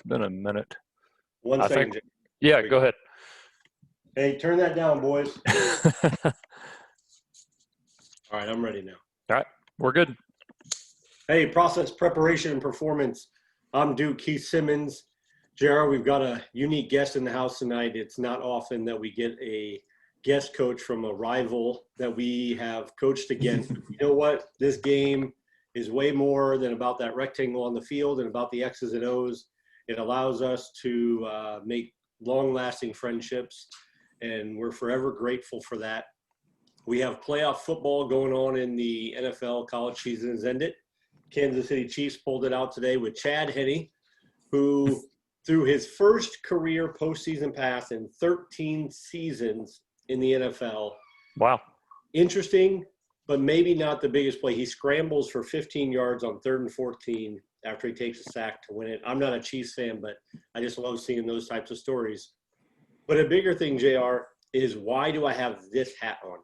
been a minute. One second. Yeah, go ahead. Hey, turn that down, boys. All right, I'm ready now. All right, we're good. Hey, process, preparation, and performance. I'm Duke Keith Simmons. JR, we've got a unique guest in the house tonight. It's not often that we get a guest coach from a rival that we have coached against. You know what? This game is way more than about that rectangle on the field and about the X's and O's. It allows us to make long-lasting friendships, and we're forever grateful for that. We have playoff football going on in the NFL. College season has ended. Kansas City Chiefs pulled it out today with Chad Henne, who through his first career postseason pass in 13 seasons in the NFL. Wow. Interesting, but maybe not the biggest play. He scrambles for 15 yards on 3rd and 14 after he takes a sack to win it. I'm not a Chiefs fan, but I just love seeing those types of stories. But a bigger thing, JR, is why do I have this hat on?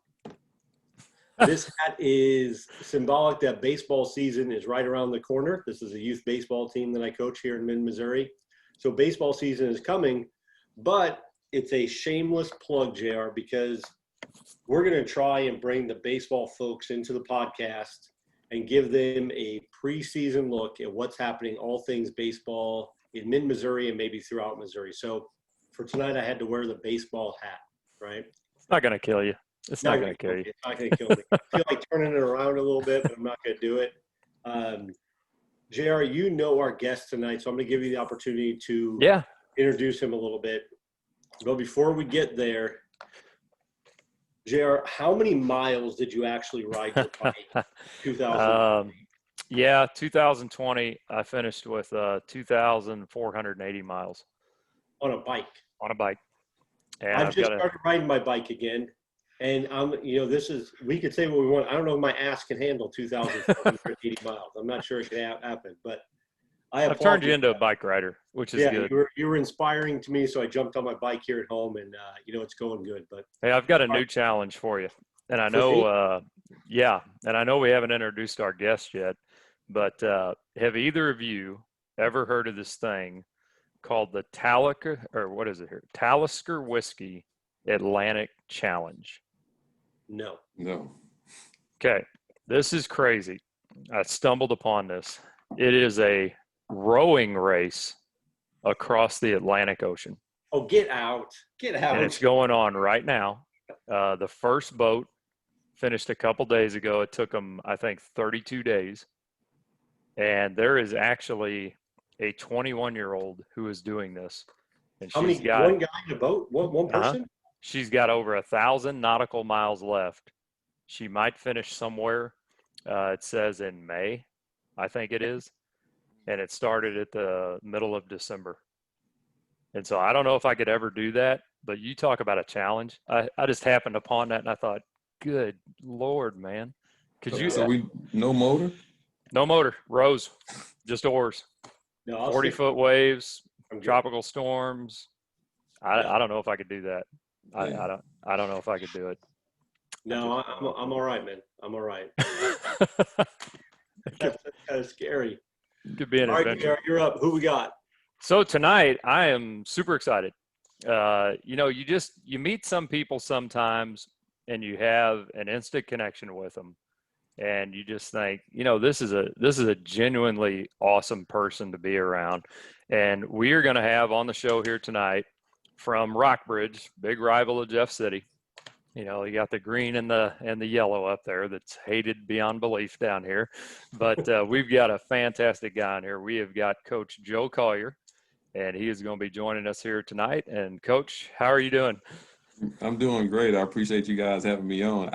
This hat is symbolic that baseball season is right around the corner. This is a youth baseball team that I coach here in mid-Missouri. So baseball season is coming, but it's a shameless plug, JR, because we're going to try and bring the baseball folks into the podcast and give them a preseason look at what's happening, all things baseball in mid-Missouri and maybe throughout Missouri. So for tonight, I had to wear the baseball hat, right? It's not going to kill you. It's not going to kill you. It's not going to kill me. I feel like turning it around a little bit, but I'm not going to do it. JR, you know our guest tonight, so I'm going to give you the opportunity to introduce him a little bit. But before we get there, JR, how many miles did you actually ride your bike 2020? 2020, I finished with 2,480 miles. On a bike? On a bike. And I've just started riding my bike again. And we could say what we want. I don't know if my ass can handle 2,480 miles. I'm not sure it could happen, but I've turned you into a bike rider, which is good. You were inspiring to me, so I jumped on my bike here at home, and it's going good. But hey, I've got a new challenge for you, and I know, and I know we haven't introduced our guest yet, but have either of you ever heard of this thing called the Talisker Whiskey Atlantic Challenge? No. Okay, this is crazy. I stumbled upon this. It is a rowing race across the Atlantic Ocean. Oh, get out. And it's going on right now. The first boat finished a couple days ago. It took them, I think, 32 days. And there is actually a 21-year-old who is doing this. And one guy in a boat? One person? She's got over 1,000 nautical miles left. She might finish somewhere. It says in May, I think it is. And it started at the middle of December. And so I don't know if I could ever do that, but you talk about a challenge. I just happened upon that and I thought, good Lord, man. No motor? No motor, rows, just oars. 40-foot waves, tropical storms. I don't know if I could do that. I don't know if I could do it. No, I'm all right, man. I'm all right. That's kind of scary. It could be an adventure. Right, you're up. Who we got? So tonight, I am super excited. You meet some people sometimes, and you have an instant connection with them, and you just think, this is a genuinely awesome person to be around. And we are going to have on the show here tonight from Rockbridge, big rival of Jeff City. You got the green and the yellow up there that's hated beyond belief down here. But we've got a fantastic guy in here. We have got Coach Joe Collier, and he is going to be joining us here tonight. And Coach, how are you doing? I'm doing great. I appreciate you guys having me on.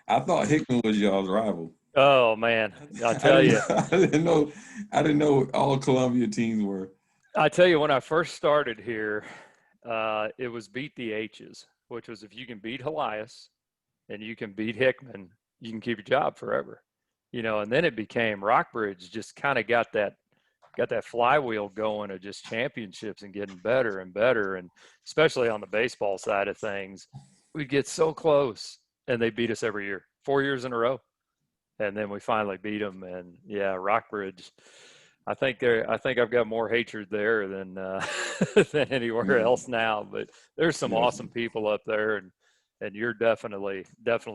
I thought Hickman was y'all's rival. Oh man, I tell you, I didn't know all Columbia teams were. I tell you, when I first started here, it was beat the H's, which was if you can beat Elias and you can beat Hickman, you can keep your job forever. And then it became Rockbridge just kind of got that flywheel going of just championships and getting better and better. And especially on the baseball side of things, we get so close and they beat us every year, 4 years in a row. And then we finally beat them. And yeah, Rockbridge, I think I've got more hatred there than than anywhere else now. But there's some Yeah. awesome people up there, and you're definitely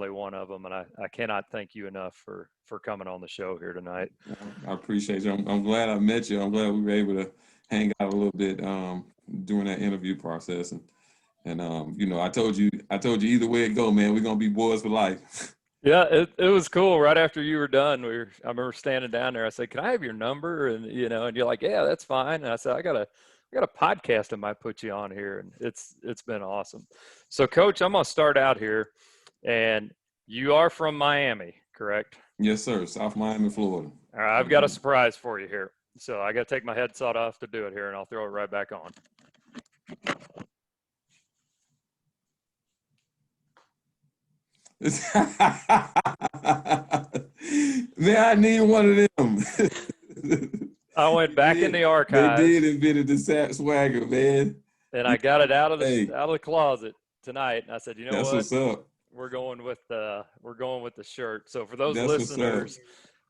one of them. And I cannot thank you enough for coming on the show here tonight. I appreciate you. I'm glad I met you. I'm glad we were able to hang out a little bit during that interview process. And I told you either way it go, man, we're gonna be boys for life. Yeah, it was cool. Right after you were done, I remember standing down there. I said, "Can I have your number?" And and you're like, "Yeah, that's fine." And I said, "I got a podcast I might put you on here," and it's been awesome. So, Coach, I'm gonna start out here, and you are from Miami, correct? Yes, sir. South Miami, Florida. All right, I've got a surprise for you here. So I got to take my headset off to do it here, and I'll throw it right back on. Man, I need one of them. I went back in the archives. They did invented the swagger, man. And I got it out of Hey. the closet tonight. And I said, That's what? what's up. We're going with the shirt. So for those That's listeners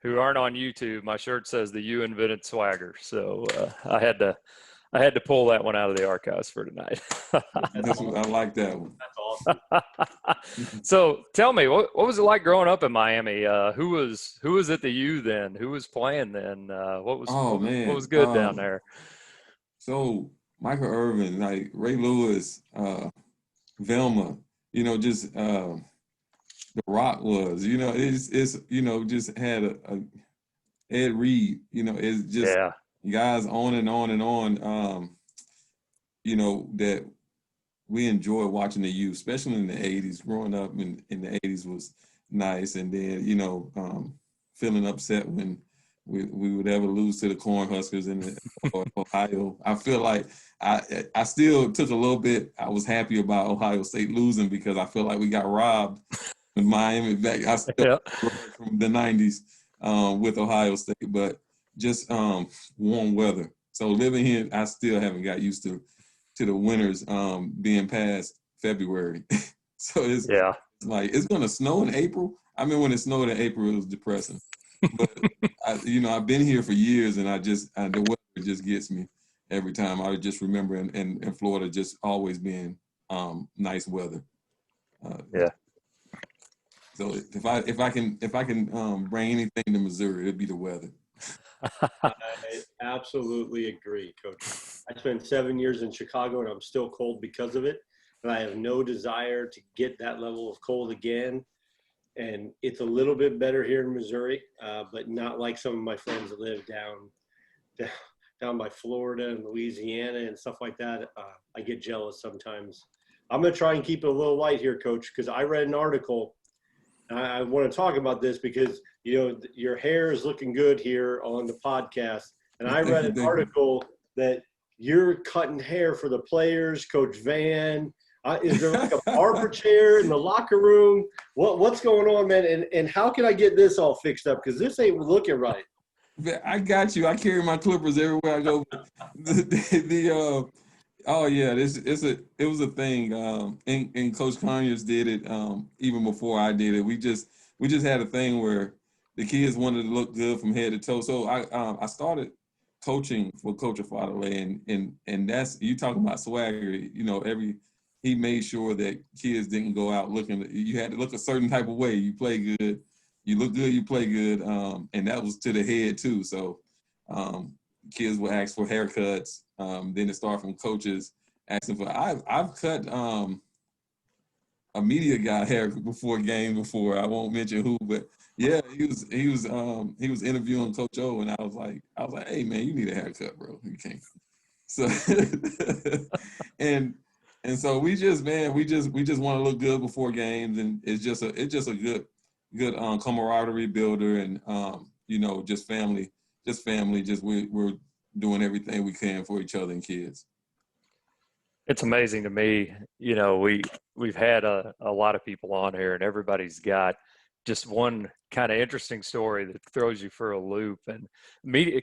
who aren't on YouTube, my shirt says the "You Invented Swagger." So I had to pull that one out of the archives for tonight. I like that one. That's awesome. So tell me, what was it like growing up in Miami? Who was at the U then? Who was playing then? What was good down there? So Michael Irvin, like Ray Lewis, Velma, just The Rock was, it's just had a Ed Reed, it's just guys on and on and on, that we enjoy watching the youth, especially in the 80s. Growing up in the 80s was nice. And then, feeling upset when we would ever lose to the Cornhuskers in Ohio. I feel like I still took a little bit. I was happy about Ohio State losing because I feel like we got robbed in Miami back. I still from the 90s with Ohio State, but just warm weather. So living here, I still haven't got used to the winters being past February. So it's like it's gonna snow in April. I mean, when it snowed in April, it was depressing. But I've been here for years, and the weather just gets me every time. I just remember in Florida just always being nice weather. So if I can bring anything to Missouri, it'd be the weather. I absolutely agree, Coach. I spent 7 years in Chicago, and I'm still cold because of it. And I have no desire to get that level of cold again. And it's a little bit better here in Missouri, but not like some of my friends that live down by Florida and Louisiana and stuff like that. I get jealous sometimes. I'm going to try and keep it a little light here, Coach, because I read an article. And I want to talk about this because, your hair is looking good here on the podcast. And I read an article that you're cutting hair for the players, Coach Van. Is there like a barber chair in the locker room? What's going on, man? And how can I get this all fixed up? Because this ain't looking right. I got you. I carry my clippers everywhere I go. Oh yeah, it was a thing. And Coach Conyers did it even before I did it. We just had a thing where the kids wanted to look good from head to toe. So I started coaching for Coach Afadale, and that's, you talking about swagger. He made sure that kids didn't go out looking. You had to look a certain type of way. You play good, you look good, you play good, and that was to the head too. So kids would ask for haircuts. Then it started from coaches asking for. I've cut a media guy hair before game before. I won't mention who, but yeah, he was interviewing Coach O, and I was like, hey man, you need a haircut, bro. You can't. So and so we just want to look good before games, and it's just a good camaraderie builder, and just family. We're doing everything we can for each other and kids. It's amazing to me. We've had a lot of people on here, and everybody's got just one kind of interesting story that throws you for a loop. And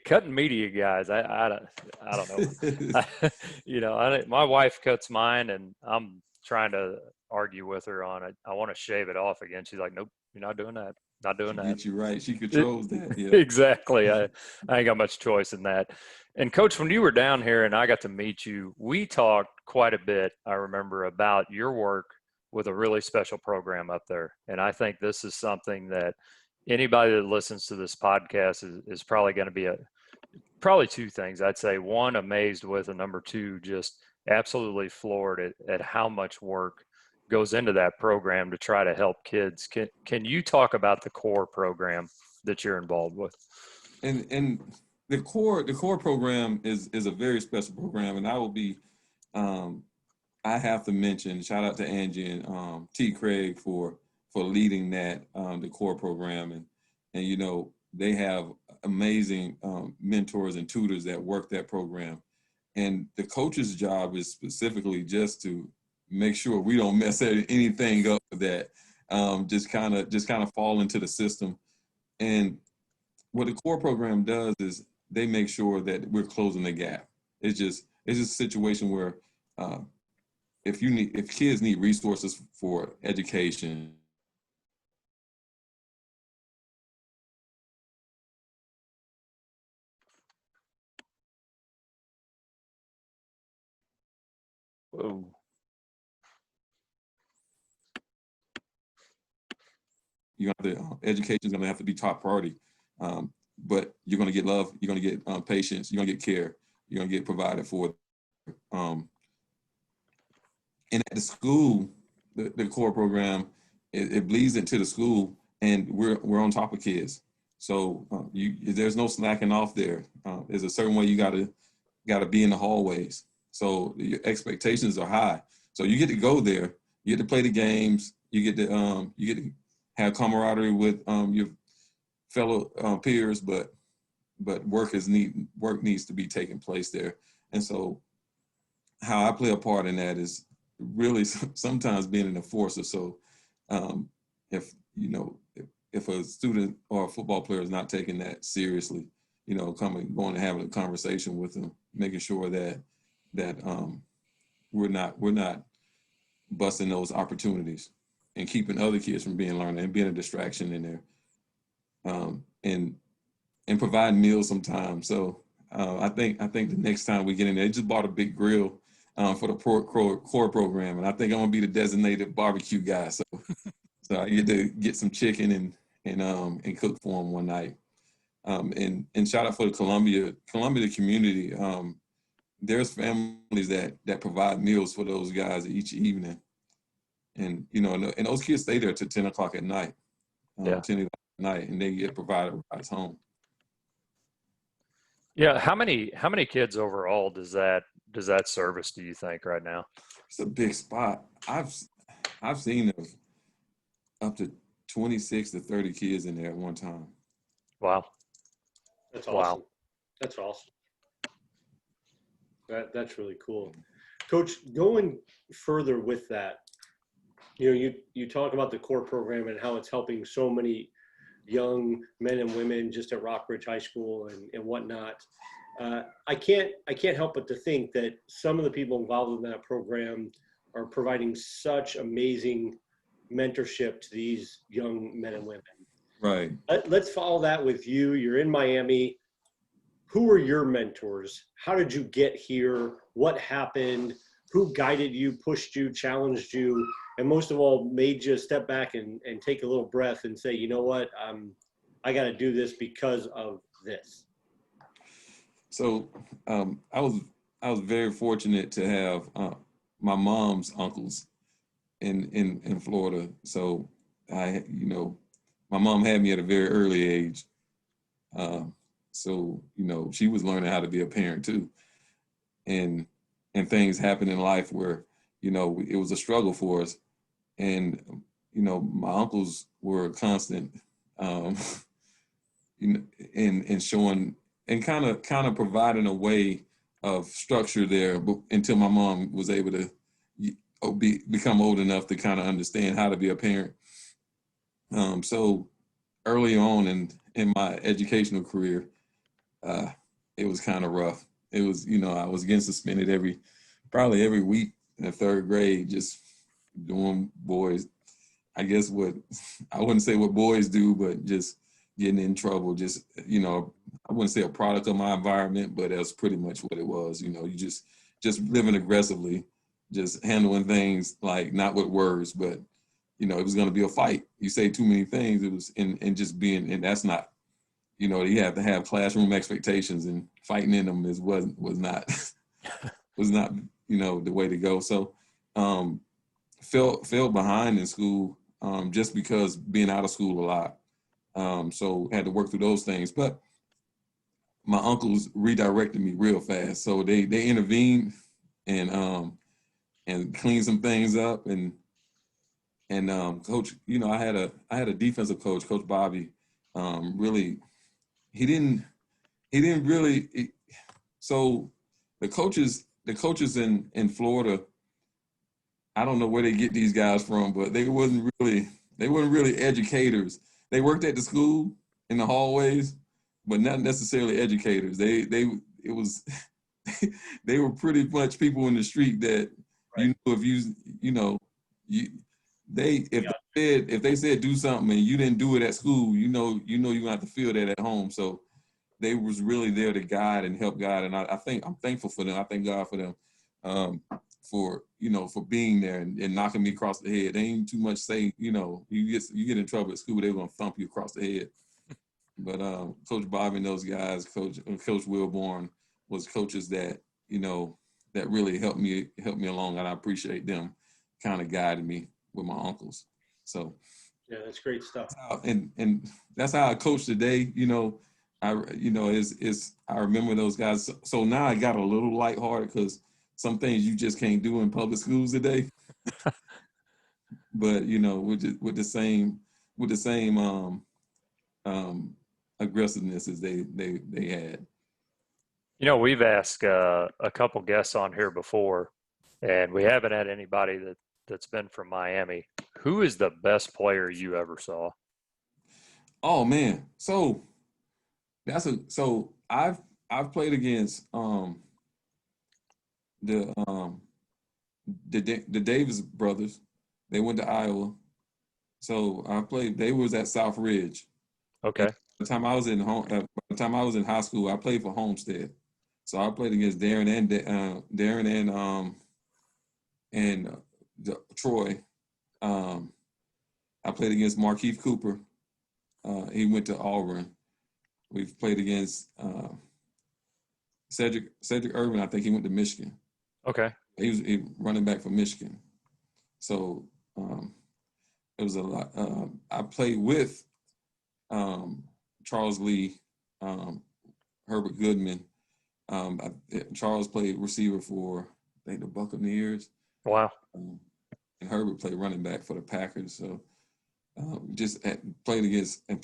cutting media guys, I don't know. My wife cuts mine, and I'm trying to argue with her on it. I want to shave it off again. She's like, nope, you're not doing that. Not doing She that. gets you right. She controls that. Yeah. Exactly. I ain't got much choice in that. And Coach, when you were down here and I got to meet you, we talked quite a bit, I remember, about your work with a really special program up there. And I think this is something that anybody that listens to this podcast is probably going to be probably two things. I'd say one, amazed with, and number two, just absolutely floored at how much work goes into that program to try to help kids. Can you talk about the core program that you're involved with? And the core program is a very special program, and I will be I have to mention, shout out to Angie and T. Craig for leading that the core program, and they have amazing mentors and tutors that work that program, and the coach's job is specifically just to make sure we don't mess anything up with that, just kind of fall into the system. And what the core program does is they make sure that we're closing the gap. It's just a situation where uh, if kids need resources for education, Whoa. education is going to have to be top priority. But you're going to get love, you're going to get patience, you're going to get care, you're going to get provided for. Um, and at the school, the core program, it bleeds into the school, and we're on top of kids. So there's no slacking off there. There's a certain way you gotta be in the hallways. So your expectations are high. So you get to go there, you get to play the games, you get to have camaraderie with your fellow peers, but work needs to be taking place there. And so how I play a part in that is really sometimes being an enforcer. So if if a student or a football player is not taking that seriously, going and having a conversation with them, making sure that we're not busting those opportunities and keeping other kids from being learning and being a distraction in there, and providing meals sometimes. So I think the next time we get in there, they just bought a big grill for the core program, and I think I'm gonna be the designated barbecue guy. So I get to get some chicken and cook for them one night. And shout out for the Columbia community. There's families that provide meals for those guys each evening, and and those kids stay there till 10 o'clock at night, Yeah. 10 o'clock at night, and they get provided rides home. Yeah. How many kids overall does that service, do you think, right now? It's a big spot. I've seen up to 26 to 30 kids in there at one time. Wow. That's Wow. awesome. That's awesome. That's really cool. Coach, going further with that, you talk about the core program and how it's helping so many young men and women just at Rockbridge High School and whatnot. I can't help but to think that some of the people involved in that program are providing such amazing mentorship to these young men and women. Right. Let's follow that with you. You're in Miami. Who are your mentors? How did you get here? What happened? Who guided you, pushed you, challenged you, and most of all, made you step back and take a little breath and say, you know what, I got to do this because of this? So I was very fortunate to have my mom's uncles in Florida. So my mom had me at a very early age. So she was learning how to be a parent too, and things happen in life where it was a struggle for us, and my uncles were constant, in showing and kind of providing a way of structure there, until my mom was able to become old enough to kind of understand how to be a parent. So early on in my educational career, it was kind of rough. It was, I was getting suspended probably every week in the third grade, just doing boys I guess what I wouldn't say what boys do, but just getting in trouble. Just I wouldn't say a product of my environment, but that's pretty much what it was. You just living aggressively, just handling things like not with words, but it was going to be a fight. You say too many things, it was and just being, and that's not. You have to have classroom expectations, and fighting in them was not was not the way to go. So fell behind in school just because being out of school a lot. So had to work through those things. But my uncles redirected me real fast. So they intervened and cleaned some things up and coach, I had a defensive coach, Coach Bobby. Really, he didn't really. So the coaches in Florida, I don't know where they get these guys from, but they weren't really educators. They worked at the school in the hallways, but not necessarily educators. It was they were pretty much people in the street that Right. if if they said do something and you didn't do it at school, you gonna have to feel that at home. So they was really there to guide and help guide, and I think I'm thankful for them. I thank God for them, for being there and knocking me across the head. They ain't too much say, you get in trouble at school, they're gonna thump you across the head. But Coach Bobby and those guys, Coach Wilborn, was coaches that that really helped me along, and I appreciate them kind of guiding me with my uncles. So Yeah, that's great stuff. and that's how I coach today. I remember those guys. So now I got a little lighthearted because some things you just can't do in public schools today. But with the same aggressiveness as they had. We've asked a couple guests on here before, and we haven't had anybody that's been from Miami. Who is the best player you ever saw? Oh man, so I've played against the Davis brothers. They went to Iowa, so I played. They was at South Ridge. Okay. And by the time I was in high school, I played for Homestead. So I played against Darren and Troy. I played against Markeith Cooper. He went to Auburn. We've played against Cedric Irvin. I think he went to Michigan. Okay. He was running back for Michigan. So it was a lot. I played with Charles Lee, Herbert Goodman. Charles played receiver for, I think, the Buccaneers. Wow. And Herbert played running back for the Packers. So just played against and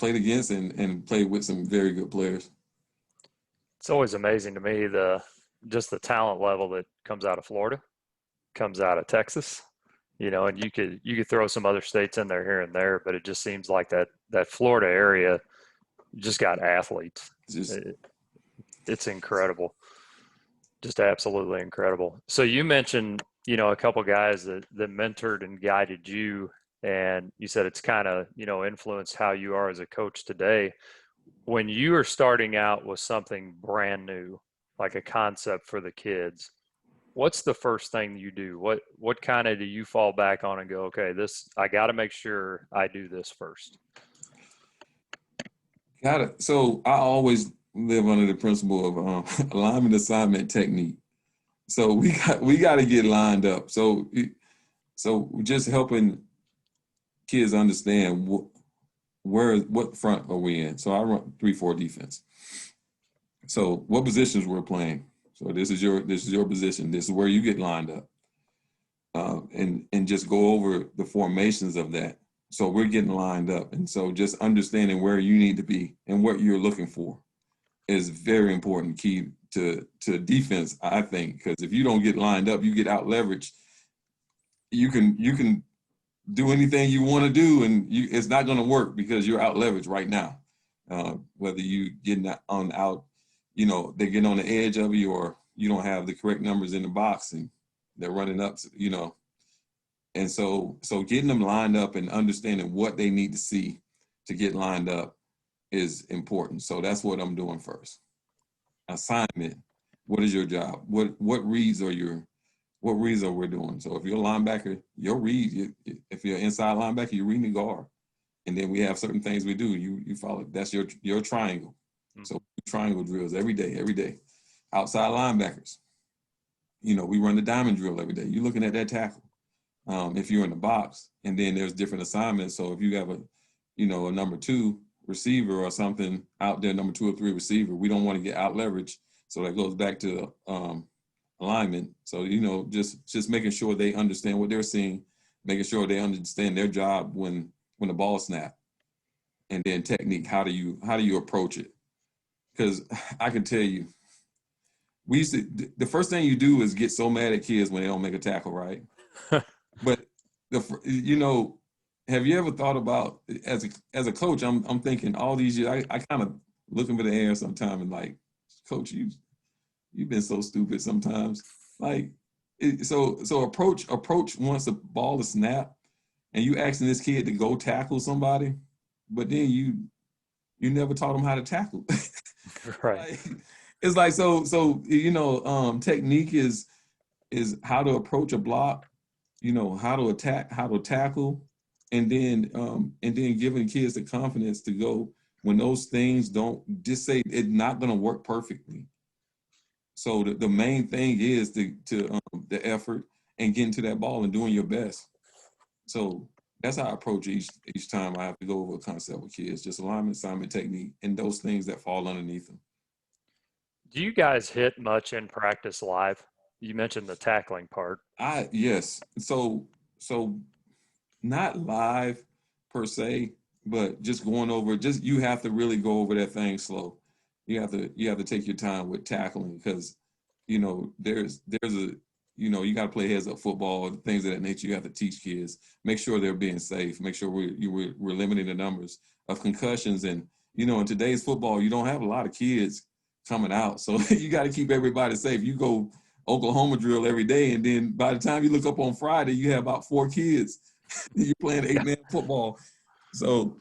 played with some very good players. It's always amazing to me just the talent level that comes out of Florida, comes out of Texas, and you could throw some other states in there here and there, but it just seems like that Florida area just got athletes. It's incredible. Just absolutely incredible. So you mentioned, a couple guys that mentored and guided you, and you said it's kind of, influenced how you are as a coach today. When you are starting out with something brand new, like a concept for the kids, what's the first thing you do? What kind of do you fall back on and go, okay, I got to make sure I do this first? Got it. So I always live under the principle of alignment assignment technique. So we got to get lined up. So just helping kids understand what front are we in. So I run 3-4 defense. So what positions we're playing. So this is your position. This is where you get lined up, and just go over the formations of that. So we're getting lined up, and so just understanding where you need to be and what you're looking for is very important key to defense, I think, because if you don't get lined up, you get out leveraged. You can do anything you want to do, and it's not going to work because you're out leveraged right now. Whether you getting out, they're getting on the edge of you, or you don't have the correct numbers in the box and they're running up, And so getting them lined up and understanding what they need to see to get lined up is important. So that's what I'm doing first. Assignment. What is your job? What reads are we doing? So if you're a linebacker, your read. If you're an inside linebacker, you're reading the guard. And then we have certain things we do. You follow. That's your triangle. So triangle drills every day. Outside linebackers, we run the diamond drill every day. You're looking at that tackle. If you're in the box, and then there's different assignments. So if you have a number 2 receiver or something out there, number 2 or 3 receiver, we don't want to get out leverage. So that goes back to alignment. So just making sure they understand what they're seeing, making sure they understand their job when the ball snap, and then technique. How do you approach it? Because I can tell you, the first thing you do is get so mad at kids when they don't make a tackle, right? But have you ever thought about, as a coach, I'm thinking all these years, I kind of look into the air sometime and like, Coach, you've been so stupid sometimes. Like, so approach once the ball is snapped, and you asking this kid to go tackle somebody, but then you never taught him how to tackle. Right. Like, it's like technique is how to approach a block, how to attack, how to tackle, and then giving kids the confidence to go when those things don't, just say it's not going to work perfectly. So the main thing is the effort and getting to that ball and doing your best. So that's how I approach each time I have to go over a concept with kids, just alignment, assignment, technique, and those things that fall underneath them. Do you guys hit much in practice live? You mentioned the tackling part. Yes. So not live per se, but just going over, you have to really go over that thing slow. You have to take your time with tackling, because there's a you got to play heads up football, things of that nature. You have to teach kids, make sure they're being safe, make sure we're limiting the numbers of concussions. And in today's football, you don't have a lot of kids coming out, so you got to keep everybody safe. You go Oklahoma drill every day, and then by the time you look up on Friday, you have about 4 kids. You're playing 8-man football. So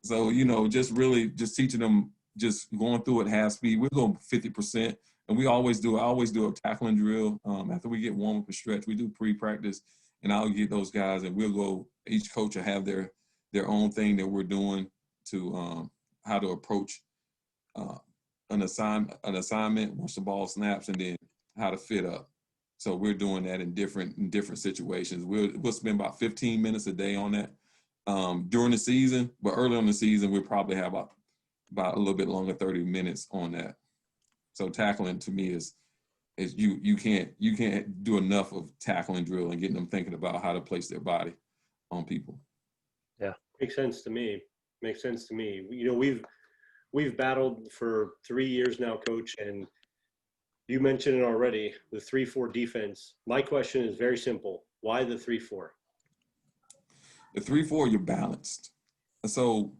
just teaching them, just going through at half speed. We're going 50%, and I always do a tackling drill. After we get warm up and stretch, we do pre-practice, and I'll get those guys, and we'll go. Each coach will have their own thing that we're doing to how to approach an assignment once the ball snaps, and then how to fit up. So we're doing that in different situations. We'll spend about 15 minutes a day on that during the season, but early on the season we'll probably have about a little bit longer, 30 minutes on that. So tackling to me is you can't do enough of tackling drill and getting them thinking about how to place their body on people. Yeah, makes sense to me. We've battled for 3 years now, Coach, and you mentioned it already, the 3-4 defense. My question is very simple. Why the 3-4? The 3-4, you're balanced. So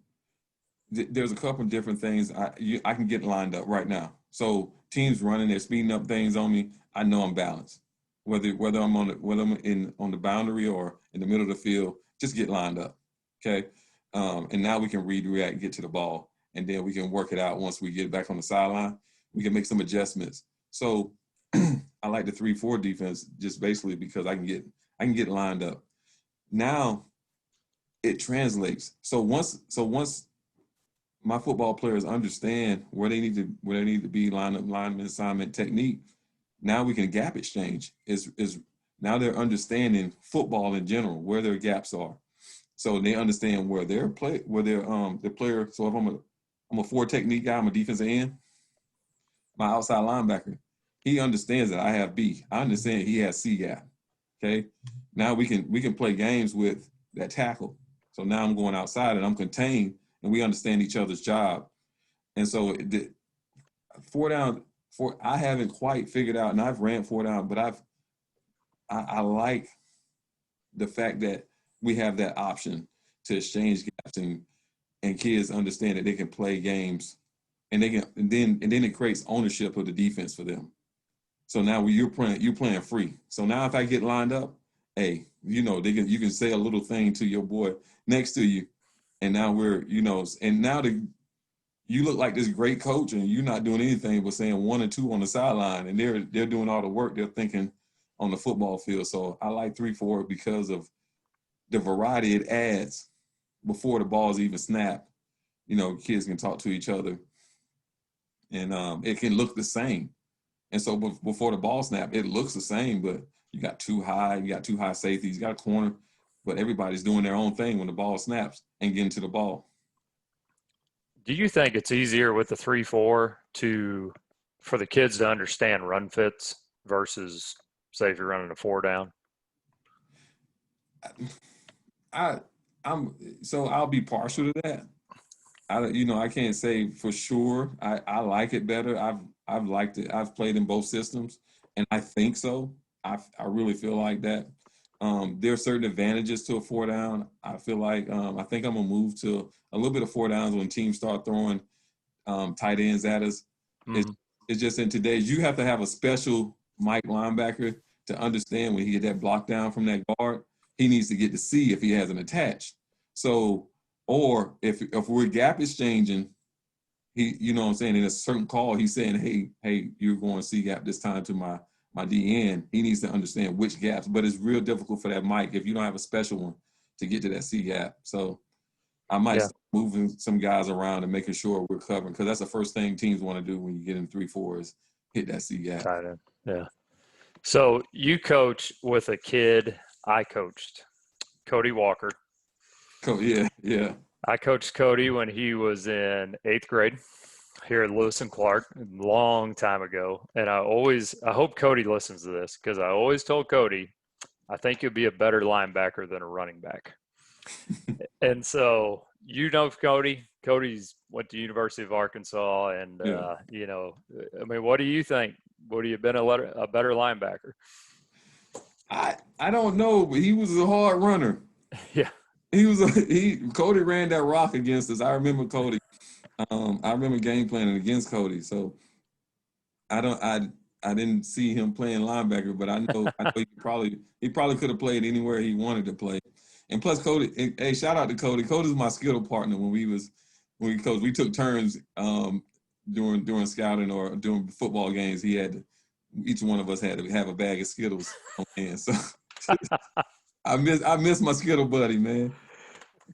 there's a couple of different things. I can get lined up right now. So teams running, they're speeding up things on me. I know I'm balanced. Whether I'm on the boundary or in the middle of the field, just get lined up. Okay. And now we can react and get to the ball, and then we can work it out once we get back on the sideline. We can make some adjustments. So I like the 3-4 defense just basically because I can get lined up. Now it translates. So once my football players understand where they need to be, lineman assignment, technique, now we can gap exchange. Is now they're understanding football in general, where their gaps are. So they understand where their player. So if I'm a 4 technique guy, I'm a defensive end. My outside linebacker, he understands that I have B. I understand he has C gap. Okay. Now we can play games with that tackle. So now I'm going outside and I'm contained, and we understand each other's job. And so I haven't quite figured out, and I've ran 4 down, but I like the fact that we have that option to exchange gaps, and kids understand that they can play games, and then it creates ownership of the defense for them. So now you're playing free. So now if I get lined up hey, you can say a little thing to your boy next to you, and now and now you look like this great coach, and you're not doing anything but saying 1 or 2 on the sideline, and they're doing all the work. They're thinking on the football field. So I like 3-4 because of the variety it adds before the balls even snap. Kids can talk to each other, and it can look the same. And so before the ball snap, it looks the same, but you got two high safeties, you got a corner, but everybody's doing their own thing when the ball snaps and getting to the ball. Do you think it's easier with the 3-4 for the kids to understand run fits versus, say, if you're running a 4 down? I'll be partial to that. I can't say for sure. I like it better. I've liked it. I've played in both systems, and I think so. I really feel like that. There are certain advantages to a 4 down. I feel like I think I'm gonna move to a little bit of 4 downs when teams start throwing tight ends at us. Mm-hmm. It's just in today's, you have to have a special Mike linebacker to understand when he get that block down from that guard, he needs to get to see if he hasn't attached. So, or if we're gap exchanging, he, you know what I'm saying, in a certain call, he's saying, hey, you're going C gap this time to my DN. He needs to understand which gaps, but it's real difficult for that Mike if you don't have a special one to get to that C gap. So I might start moving some guys around and making sure we're covering, because that's the first thing teams want to do when you get in 3-4 is hit that C gap. Tight end. Yeah. So you coach with a kid I coached, Cody Walker. Yeah. I coached Cody when he was in 8th grade here at Lewis and Clark a long time ago. And I hope Cody listens to this, because I always told Cody, I think you'll be a better linebacker than a running back. And so, Cody. Cody's went to University of Arkansas, and I mean, what do you think? Would he have been a better linebacker? I don't know, but he was a hard runner. Yeah. Cody ran that rock against us. I remember Cody. I remember game planning against Cody. So I didn't see him playing linebacker, but I know he probably could have played anywhere he wanted to play. And plus Cody, hey, shout out to Cody. Cody's my Skittle partner when we coached. We took turns during scouting or during football games. Each one of us had to have a bag of Skittles on hand. So I miss my Skittle buddy, man.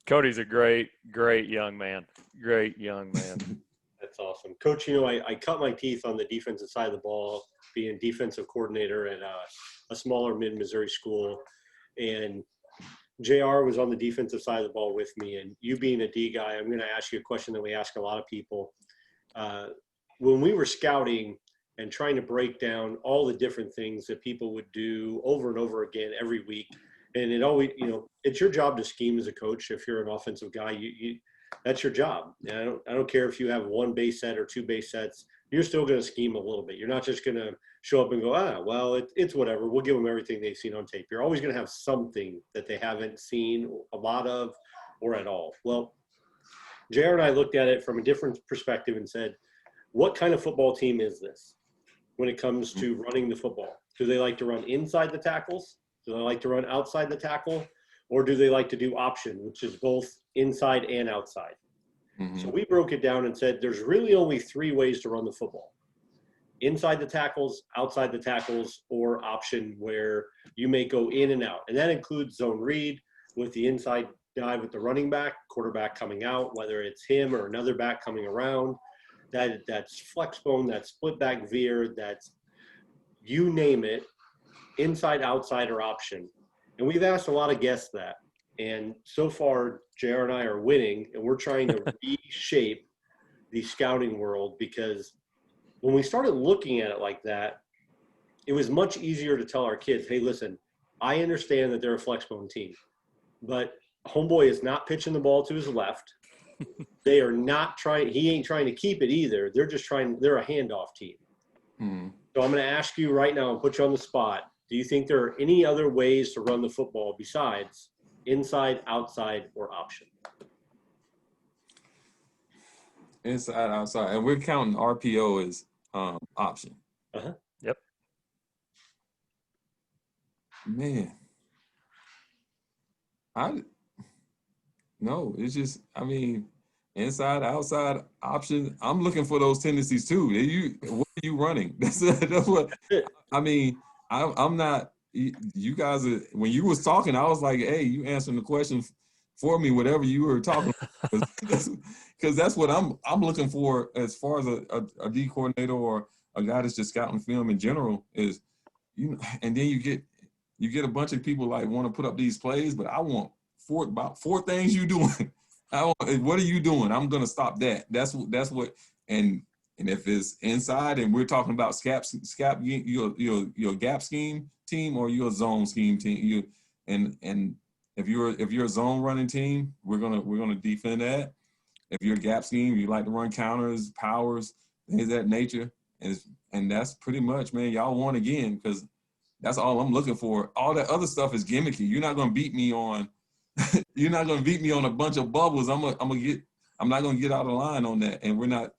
Cody's a great young man. Great young man. That's awesome. Coach, I cut my teeth on the defensive side of the ball, being defensive coordinator at a smaller mid-Missouri school. And JR was on the defensive side of the ball with me. And you being a D guy, I'm going to ask you a question that we ask a lot of people. When we were scouting and trying to break down all the different things that people would do over and over again every week, and it always, it's your job to scheme as a coach. If you're an offensive guy, that's your job. And I don't care if you have 1 base set or 2 base sets. You're still going to scheme a little bit. You're not just going to show up and go, well, it's whatever. We'll give them everything they've seen on tape. You're always going to have something that they haven't seen a lot of or at all. Well, JR and I looked at it from a different perspective and said, what kind of football team is this when it comes to running the football? Do they like to run inside the tackles? Do they like to run outside the tackle? Or do they like to do option, which is both inside and outside? Mm-hmm. So we broke it down and said there's really only 3 ways to run the football: inside the tackles, outside the tackles, or option, where you may go in and out. And that includes zone read with the inside dive with the running back, quarterback coming out, whether it's him or another back coming around. That's flex bone, that's split back veer, that's you name it, inside, outside, or option. And we've asked a lot of guests that. And so far, JR and I are winning, and we're trying to reshape the scouting world, because when we started looking at it like that, it was much easier to tell our kids, hey, listen, I understand that they're a flex bone team, but homeboy is not pitching the ball to his left. They are not trying, he ain't trying to keep it either. They're just they're a handoff team. Mm-hmm. So I'm going to ask you right now and put you on the spot. Do you think there are any other ways to run the football besides inside, outside, or option? Inside, outside. And we're counting RPO as option. Yep. Man, I no, it's just, I mean, inside, outside option. I'm looking for those tendencies too. What are you running? That's what I mean. I'm not. You guys are. When you was talking, I was like, hey, you answering the question for me. Whatever you were talking about, because that's what I'm looking for as far as a D coordinator or a guy that's just scouting film in general is, and then you get a bunch of people like want to put up these plays, but I want about four things you doing. What are you doing? I'm gonna stop that. That's what. And if it's inside, and we're talking about your gap scheme team or your zone scheme team, and if you're a zone running team, we're gonna defend that. If you're a gap scheme, you like to run counters, powers, things of that nature, and that's pretty much, man. Y'all won again because that's all I'm looking for. All that other stuff is gimmicky. You're not gonna beat me on. You're not gonna beat me on a bunch of bubbles. I'm not gonna get out of line on that. And we're not,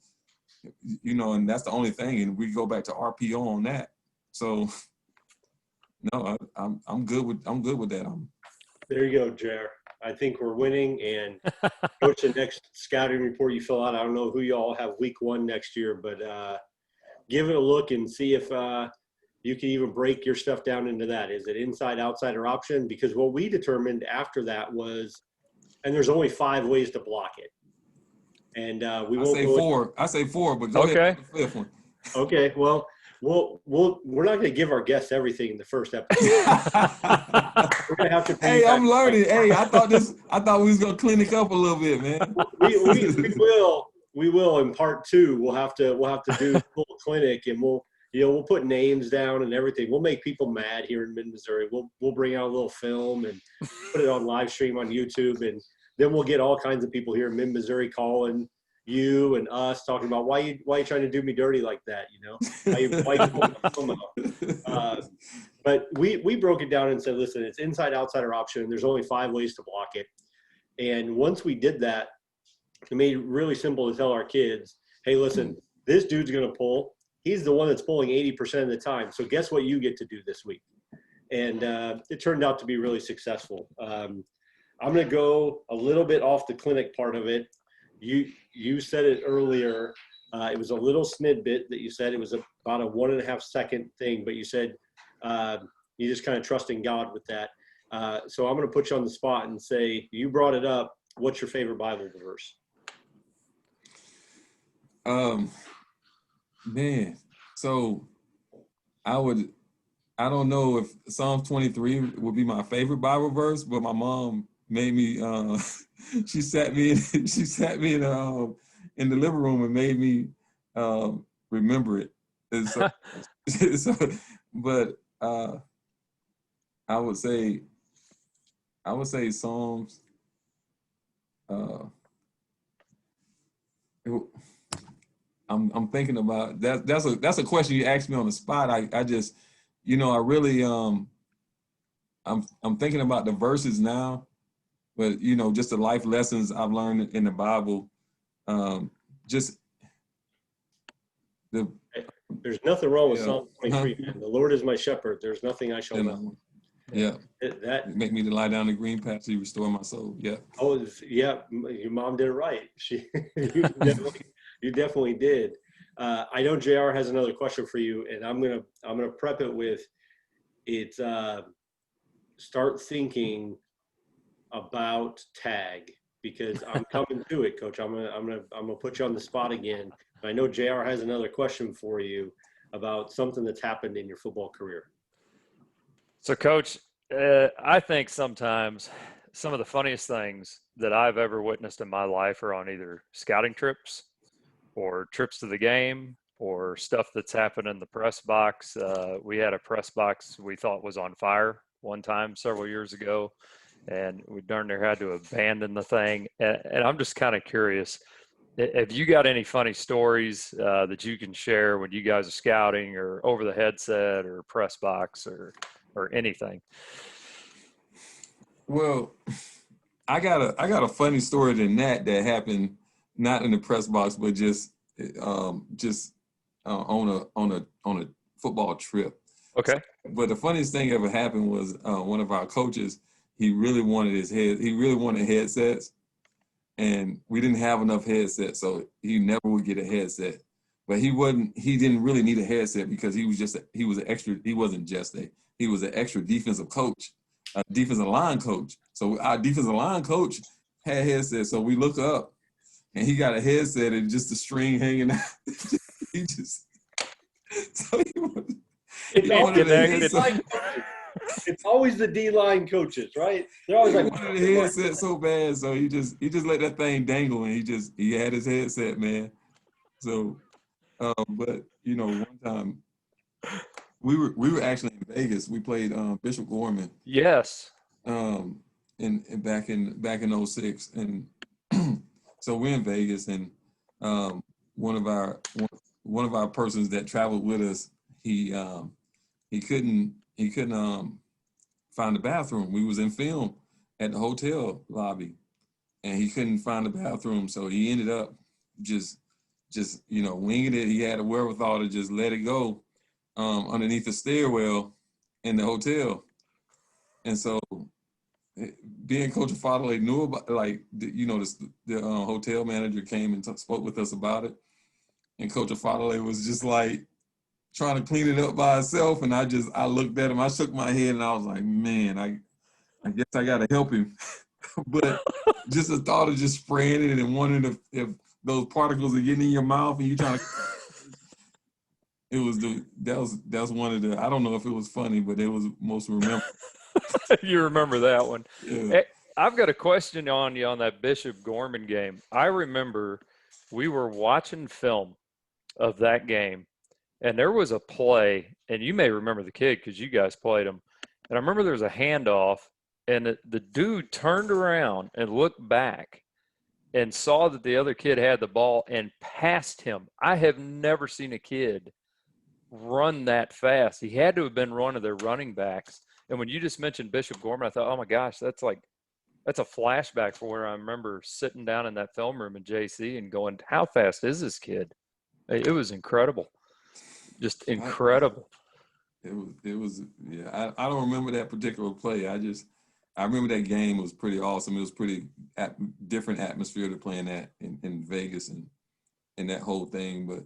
and that's the only thing. And we go back to RPO on that. So no, I'm good with that. There you go, JR. I think we're winning. And Coach, the next scouting report you fill out, I don't know who you all have week 1 next year, but give it a look and see if you can even break your stuff down into that. Is it inside, outside, or option? Because what we determined after that was, and there's only 5 ways to block it. And we won't say four. I say 4, but go ahead with the 5th one. Okay, well, we're not going to give our guests everything in the first episode. We're going to have to. Hey, I'm learning. Hey, I thought we was gonna clinic up a little bit, man. We will in part 2. We'll have to do a full clinic, and we'll put names down and everything. We'll make people mad here in mid-Missouri. We'll bring out a little film and put it on live stream on YouTube, and then we'll get all kinds of people here in mid-Missouri calling you and us, talking about why you trying to do me dirty like that, why you pulling my film out. But we broke it down and said, listen, it's inside, outside, or option, and there's only 5 ways to block it. And once we did that, it made it really simple to tell our kids, hey, listen, this dude's going to pull. He's the one that's pulling 80% of the time. So guess what you get to do this week? And it turned out to be really successful. I'm going to go a little bit off the clinic part of it. You said it earlier. It was a little snidbit that you said. It was about a 1.5 second thing, but you said you just kind of trusting God with that. So I'm going to put you on the spot and say, you brought it up. What's your favorite Bible verse? Man, so I don't know if Psalm 23 would be my favorite Bible verse, but my mom made me, she sat me in the living room and made me remember it. And but I would say Psalms. I'm thinking about that. That's a question you asked me on the spot. I just, I really I'm thinking about the verses now, but just the life lessons I've learned in the Bible. There's nothing wrong with Psalm 23. Man. The Lord is my shepherd. There's nothing I shall not want. Yeah. That make me to lie down in green pastures, restore my soul. Yeah. Oh, yeah. Your mom did it right. You definitely did. I know JR has another question for you, and I'm gonna prep it with it's start thinking about tag, because I'm coming to it, Coach. I'm gonna put you on the spot again. I know JR has another question for you about something that's happened in your football career. So, Coach, I think sometimes some of the funniest things that I've ever witnessed in my life are on either scouting trips or trips to the game or stuff that's happened in the press box. We had a press box we thought was on fire one time several years ago, and we darn near had to abandon the thing. And I'm just kind of curious, have you got any funny stories that you can share when you guys are scouting or over the headset or press box or anything? Well, I got a funny story than that happened not in the press box, but just on a football trip. Okay. But the funniest thing ever happened was one of our coaches he really wanted he really wanted headsets, and we didn't have enough headsets, so he never would get a headset. But he didn't really need a headset because he was an extra, he wasn't just he was an extra defensive coach, a defensive line coach. So our defensive line coach had headsets. So we look up and he got a headset and just a string hanging out. he just, so he wanted a headset. It's always the D-line coaches, right? They're always like, wanted a headset so bad. So he just let that thing dangle and he had his headset, man. So, but one time we were actually in Vegas. We played Bishop Gorman. Yes. In back in 06, and so we're in Vegas, and one of our persons that traveled with us, he couldn't find the bathroom. We was in film at the hotel lobby, and he couldn't find the bathroom, so he ended up just winging it. He had a wherewithal to just let it go underneath the stairwell in the hotel. And so being Coach Fadale knew about, the hotel manager came and spoke with us about it. And Coach Fadale was just like trying to clean it up by himself. And I looked at him, I shook my head, and I was like, man, I guess I got to help him. But just the thought of just spraying it and wondering if those particles are getting in your mouth and you trying to, that was one of the, I don't know if it was funny, but it was most remembered. You remember that one. Yeah. Hey, I've got a question on you on that Bishop Gorman game. I remember we were watching film of that game, and there was a play, and you may remember the kid because you guys played him. And I remember there was a handoff, and the dude turned around and looked back and saw that the other kid had the ball and passed him. I have never seen a kid run that fast. He had to have been one of their running backs. And when you just mentioned Bishop Gorman, I thought, oh my gosh, that's a flashback for where I remember sitting down in that film room in JC and going, how fast is this kid? It was incredible. Just incredible. It was yeah. I don't remember that particular play. I remember that game was pretty awesome. It was pretty different atmosphere to playing that in Vegas and that whole thing. But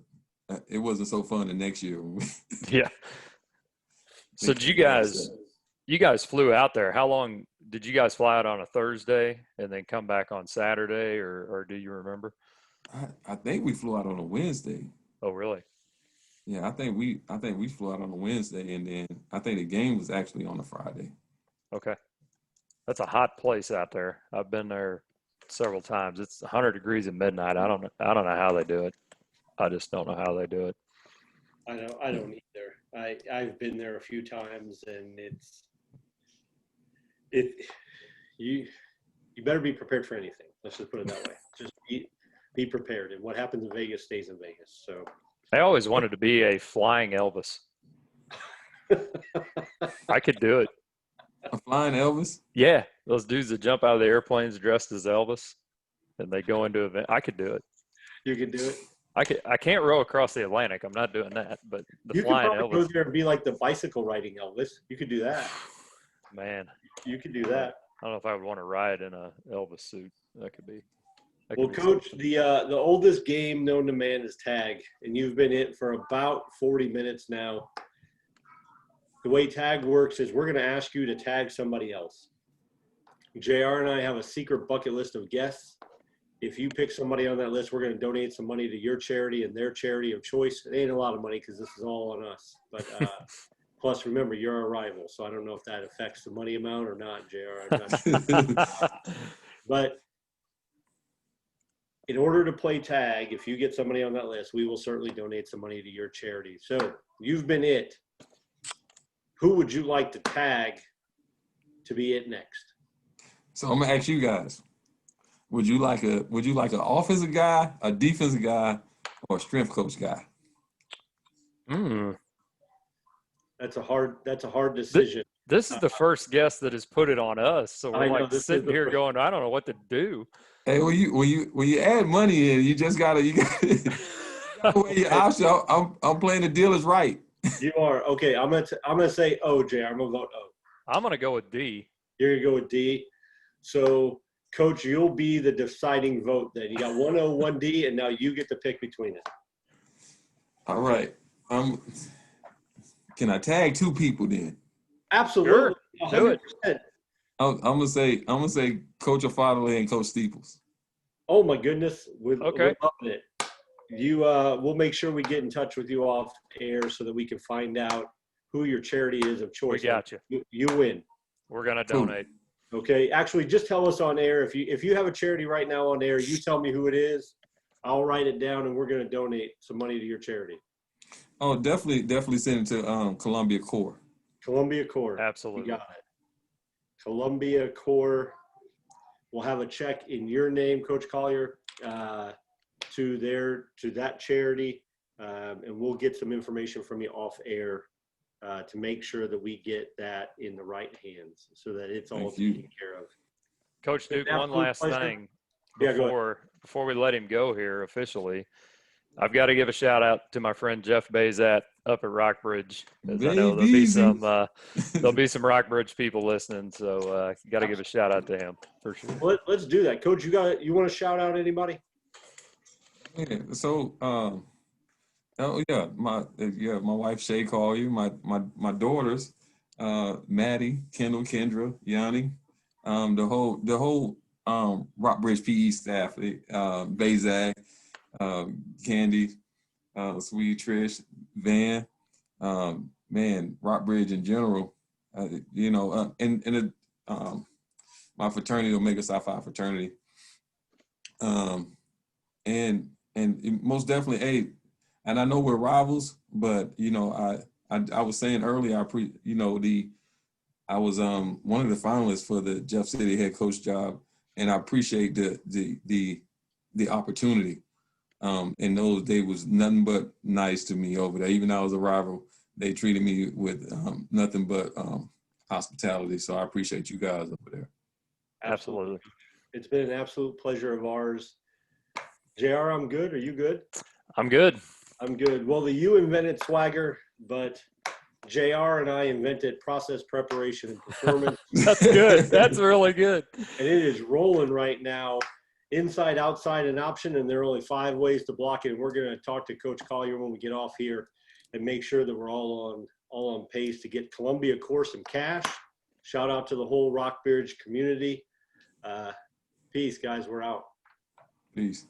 it wasn't so fun the next year. Yeah. So did you guys flew out there. How long did you guys fly out on a Thursday and then come back on Saturday, or do you remember? I think we flew out on a Wednesday. Oh, really? Yeah, I think we flew out on a Wednesday, and then I think the game was actually on a Friday. Okay. That's a hot place out there. I've been there several times. It's 100 degrees at midnight. I don't know how they do it. I just don't know how they do it. I don't either. I've been there a few times, and you better be prepared for anything. Let's just put it that way. Just be prepared, and what happens in Vegas stays in Vegas. So I always wanted to be a flying Elvis. I could do it. A flying Elvis? Yeah, those dudes that jump out of the airplanes dressed as Elvis, and they go into event. I could do it. You could do it. I can't row across the Atlantic. I'm not doing that. But the flying Elvis. You could go there and be like the bicycle riding Elvis. You could do that. Man, you could do that. I don't know if I would want to ride in a Elvis suit. That could be. Well, Coach, the oldest game known to man is tag, and you've been in for about 40 minutes now. The way tag works is we're going to ask you to tag somebody else. JR and I have a secret bucket list of guests. If you pick somebody on that list, we're going to donate some money to your charity and their charity of choice. It ain't a lot of money because this is all on us. But plus, remember, you're a rival, so I don't know if that affects the money amount or not, JR. I'm not sure. But in order to play tag, if you get somebody on that list, we will certainly donate some money to your charity. So you've been it. Who would you like to tag to be it next? So I'm gonna ask you guys: Would you like an offensive guy, a defensive guy, or a strength coach guy? That's a hard decision. This is the first guest that has put it on us, so we're sitting here going, I don't know what to do. Hey, when you add money in, you gotta weigh your option. I'm playing the deal is right. You are okay. I'm gonna say O, Jay. I'm gonna vote O. I'm gonna go with D. You're going to go with D. So, Coach, you'll be the deciding vote then. You got 1O, 1D, and now you get to pick between it. All right. Can I tag two people then? Absolutely. Sure. Do it. 100%. I'm gonna say Coach Afadale and Coach Steeples. Oh, my goodness. We're Okay. loving it. We'll make sure we get in touch with you off air so that we can find out who your charity is of choice. We got you. You win. We're going to Cool. donate. Okay. Actually, just tell us on air. If you have a charity right now on air, you tell me who it is. I'll write it down, and we're going to donate some money to your charity. Oh, definitely send it to Columbia Cor. Columbia Cor. Absolutely. You got it. Columbia Cor. We'll have a check in your name, Coach Collier, to that charity, and we'll get some information from you off air to make sure that we get that in the right hands so that it's all taken care of. Coach Duke, one last thing Yeah, go ahead. before we let him go here officially. I've got to give a shout out to my friend Jeff Bazat up at Rockbridge, because I know there'll be some Rockbridge people listening. So got to give a shout out to him for sure. Let's do that, Coach. You want to shout out anybody? Yeah. So, my wife Shay Collier, my daughters, Maddie, Kendall, Kendra, Yanni, the whole Rockbridge PE staff, Bazak, Candy, Sweet Trish, Van, Rockbridge in general, my fraternity, Omega Psi Phi fraternity, and most definitely, and I know we're rivals, but I was saying earlier, I was one of the finalists for the Jeff City head coach job, and I appreciate the opportunity. And those days was nothing but nice to me over there. Even though I was a rival, they treated me with nothing but hospitality. So I appreciate you guys over there. Absolutely. It's been an absolute pleasure of ours. JR, I'm good. Are you good? I'm good. I'm good. Well, you invented swagger, but JR and I invented process, preparation, and performance. That's good. That's really good. And it is rolling right now. Inside, outside, and option, and there are only 5 ways to block it. And we're going to talk to Coach Collier when we get off here and make sure that we're all on pace to get Columbia Cor some cash. Shout out to the whole Rockbridge community. Peace, guys. We're out. Peace.